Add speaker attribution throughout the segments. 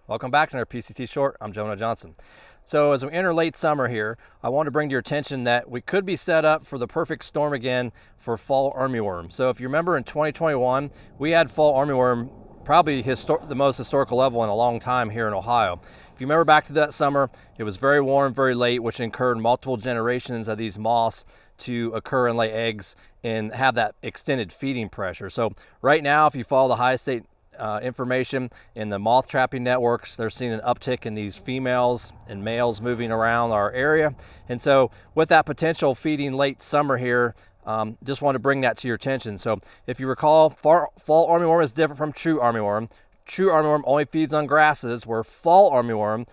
Speaker 1: Welcome back to another PCT Short. I'm Jonah Johnson. So as we enter late summer here, I want to bring to your attention that we could be set up for the perfect storm again for fall armyworm. So if you remember in 2021, we had fall armyworm probably the most historical level in a long time here in Ohio. If you remember back to that summer, it was very warm, very late, which incurred multiple generations of these moths to occur and lay eggs and have that extended feeding pressure. So right now, if you follow the high state information in the moth trapping networks, they're seeing an uptick in these females and males moving around our area. And so with that potential feeding late summer here, just want to bring that to your attention. So if you recall, fall armyworm is different from true armyworm. True armyworm only feeds on grasses, where fall armyworm,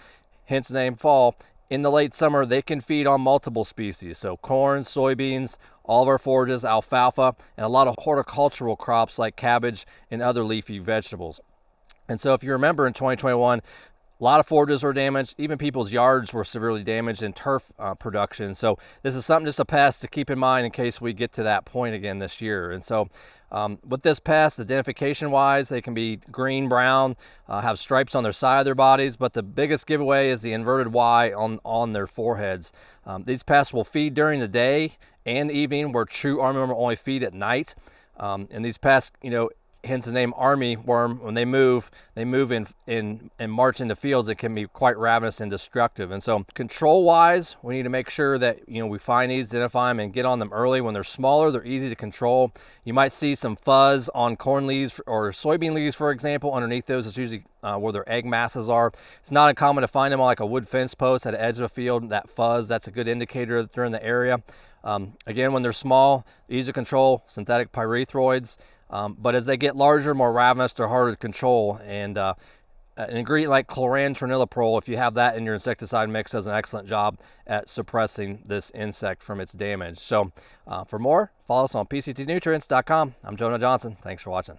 Speaker 1: hence the name fall, in the late summer they can feed on multiple species. So corn, soybeans, all of our forages, alfalfa, and a lot of horticultural crops like cabbage and other leafy vegetables. And so if you remember in 2021, a lot of forages were damaged. Even people's yards were severely damaged in turf production. So this is something just a pest to keep in mind in case we get to that point again this year. And so with this pest, identification wise, they can be green, brown, have stripes on their side of their bodies, but the biggest giveaway is the inverted Y on their foreheads. These pests will feed during the day and evening, where true armyworm will only feed at night. And these pests, hence the name armyworm, when they move in and march into fields, it can be quite ravenous and destructive. And so control wise, we need to make sure that we find these, identify them, and get on them early. When they're smaller, they're easy to control. You might see some fuzz on corn leaves or soybean leaves, for example. Underneath those is usually where their egg masses are. It's not uncommon to find them on like a wood fence post at the edge of a field. That fuzz, that's a good indicator that they're in the area. Again, when they're small, easy to control, synthetic pyrethroids. But as they get larger, more ravenous, they're harder to control. And an ingredient like chlorantraniliprole, if you have that in your insecticide mix, does an excellent job at suppressing this insect from its damage. So for more, follow us on PCTnutrients.com. I'm Jonah Johnson. Thanks for watching.